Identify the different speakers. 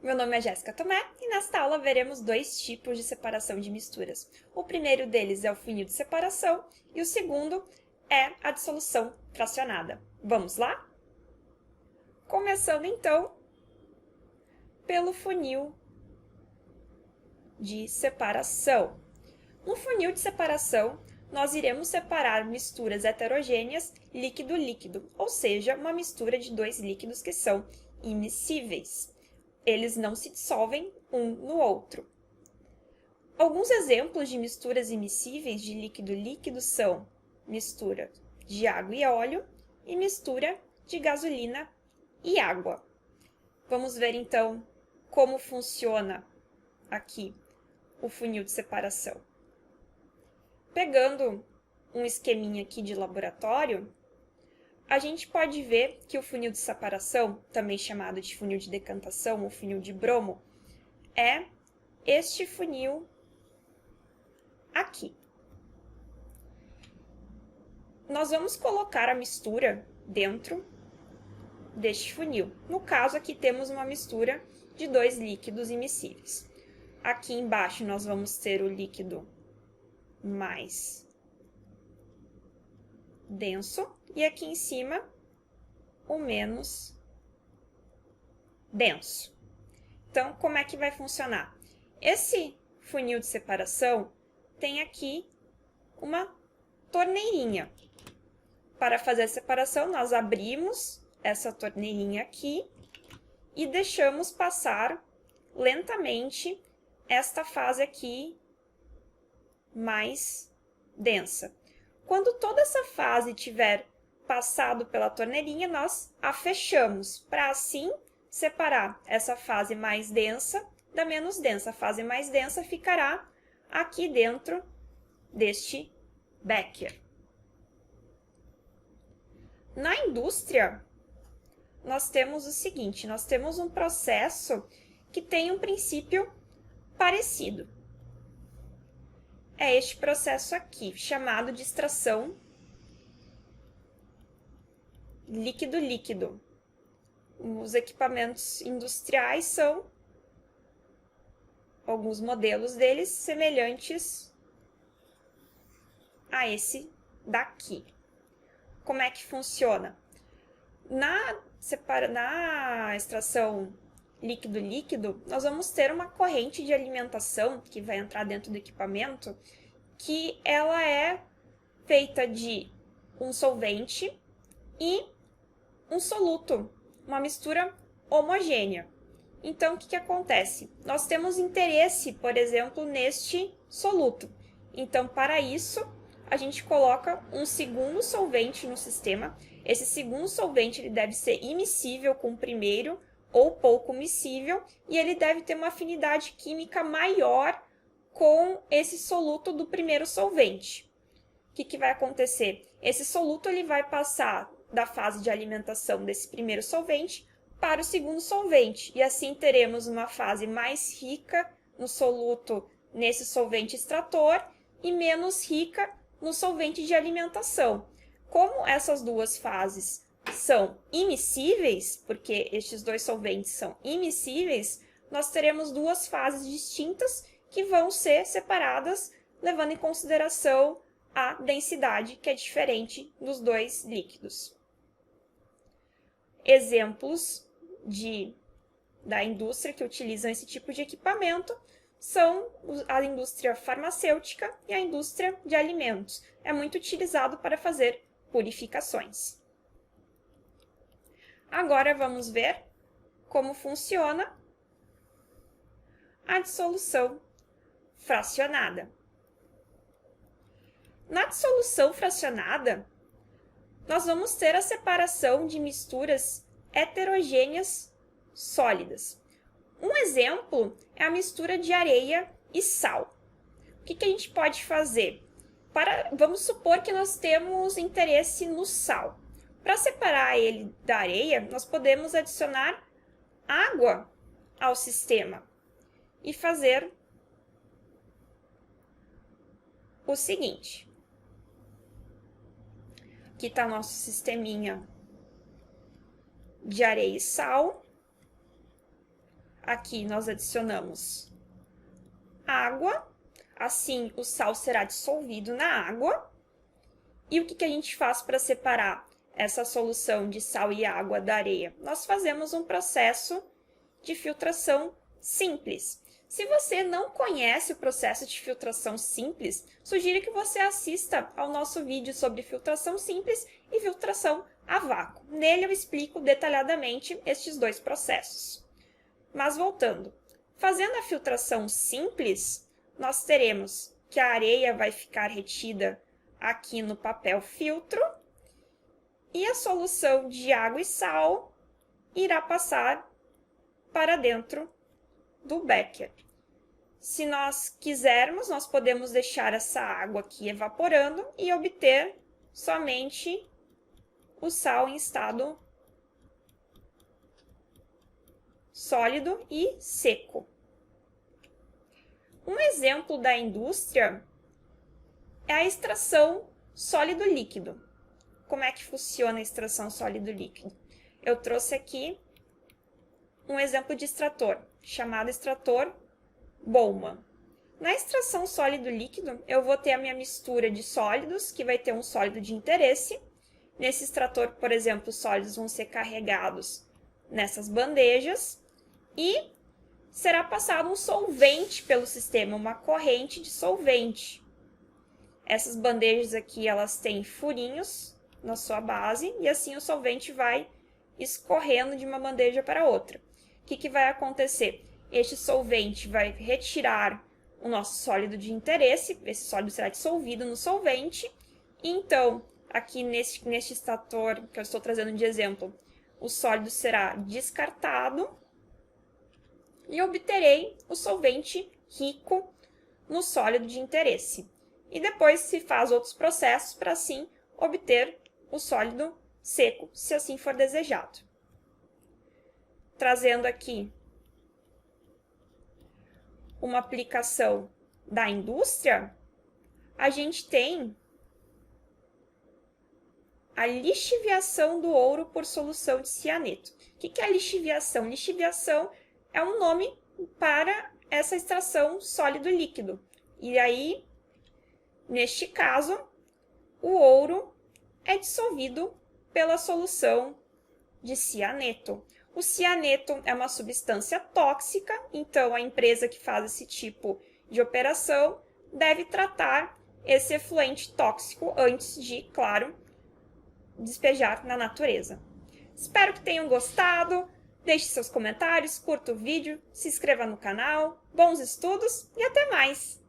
Speaker 1: Meu nome é Jéssica Tomé e nesta aula veremos dois tipos de separação de misturas. O primeiro deles é o funil de separação e o segundo é a dissolução fracionada. Vamos lá? Começando então pelo funil de separação. No funil de separação, nós iremos separar misturas heterogêneas líquido-líquido, ou seja, uma mistura de dois líquidos que são imiscíveis. Eles não se dissolvem um no outro. Alguns exemplos de misturas imiscíveis de líquido-líquido são mistura de água e óleo e mistura de gasolina e água. Vamos ver então como funciona aqui o funil de separação. Pegando um esqueminha aqui de laboratório, a gente pode ver que o funil de separação, também chamado de funil de decantação ou funil de bromo, é este funil aqui. Nós vamos colocar a mistura dentro deste funil. No caso, aqui temos uma mistura de dois líquidos imiscíveis. Aqui embaixo nós vamos ter o líquido mais denso e aqui em cima o menos denso. Então, como é que vai funcionar? Esse funil de separação tem aqui uma torneirinha. Para fazer a separação, nós abrimos essa torneirinha aqui e deixamos passar lentamente esta fase aqui mais densa. Quando toda essa fase tiver passado pela torneirinha, nós a fechamos, para assim separar essa fase mais densa da menos densa. A fase mais densa ficará aqui dentro deste becker. Na indústria, nós temos o seguinte, nós temos um processo que tem um princípio parecido. É este processo aqui, chamado de extração líquido-líquido. Os equipamentos industriais são, alguns modelos deles, semelhantes a esse daqui. Como é que funciona? Na extração líquido-líquido, nós vamos ter uma corrente de alimentação que vai entrar dentro do equipamento, que ela é feita de um solvente e um soluto, uma mistura homogênea. Então, o que acontece? Nós temos interesse, por exemplo, neste soluto. Então, para isso, a gente coloca um segundo solvente no sistema. Esse segundo solvente ele deve ser imiscível com o primeiro ou pouco miscível, e ele deve ter uma afinidade química maior com esse soluto do primeiro solvente. O que vai acontecer? Esse soluto ele vai passar da fase de alimentação desse primeiro solvente para o segundo solvente, e assim teremos uma fase mais rica no soluto nesse solvente extrator e menos rica no solvente de alimentação. Como essas duas fases são imiscíveis, porque estes dois solventes são imiscíveis, nós teremos duas fases distintas que vão ser separadas, levando em consideração a densidade, que é diferente dos dois líquidos. Exemplos da indústria que utilizam esse tipo de equipamento são a indústria farmacêutica e a indústria de alimentos. É muito utilizado para fazer purificações. Agora vamos ver como funciona a dissolução fracionada. Na dissolução fracionada, nós vamos ter a separação de misturas heterogêneas sólidas. Um exemplo é a mistura de areia e sal. O que a gente pode fazer? Vamos supor que nós temos interesse no sal. Para separar ele da areia, nós podemos adicionar água ao sistema e fazer o seguinte. Aqui está nosso sisteminha de areia e sal. aqui nós adicionamos água, assim o sal será dissolvido na água. E o que a gente faz para separar essa solução de sal e água da areia? Nós fazemos um processo de filtração simples. Se você não conhece o processo de filtração simples, sugiro que você assista ao nosso vídeo sobre filtração simples e filtração a vácuo. Nele eu explico detalhadamente estes dois processos. Mas voltando, fazendo a filtração simples, nós teremos que a areia vai ficar retida aqui no papel filtro e a solução de água e sal irá passar para dentro do becker. Se nós quisermos, nós podemos deixar essa água aqui evaporando e obter somente o sal em estado sólido e seco. Um exemplo da indústria é a extração sólido-líquido. Como é que funciona a extração sólido-líquido? Eu trouxe aqui um exemplo de extrator, chamado extrator Bowman. Na extração sólido-líquido, eu vou ter a minha mistura de sólidos, que vai ter um sólido de interesse. Nesse extrator, por exemplo, os sólidos vão ser carregados nessas bandejas e será passado um solvente pelo sistema, uma corrente de solvente. Essas bandejas aqui, elas têm furinhos na sua base e assim o solvente vai escorrendo de uma bandeja para outra. O que vai acontecer? Este solvente vai retirar o nosso sólido de interesse, esse sólido será dissolvido no solvente, e então, aqui neste extrator que eu estou trazendo de exemplo, o sólido será descartado e obterei o solvente rico no sólido de interesse. E depois se faz outros processos para assim obter o sólido seco, se assim for desejado. Trazendo aqui uma aplicação da indústria, a gente tem a lixiviação do ouro por solução de cianeto. O que é a lixiviação? Lixiviação é um nome para essa extração sólido-líquido. E aí, neste caso, o ouro é dissolvido pela solução de cianeto. O cianeto é uma substância tóxica, então a empresa que faz esse tipo de operação deve tratar esse efluente tóxico antes de, claro, despejar na natureza. Espero que tenham gostado. Deixe seus comentários, curta o vídeo, se inscreva no canal. Bons estudos e até mais!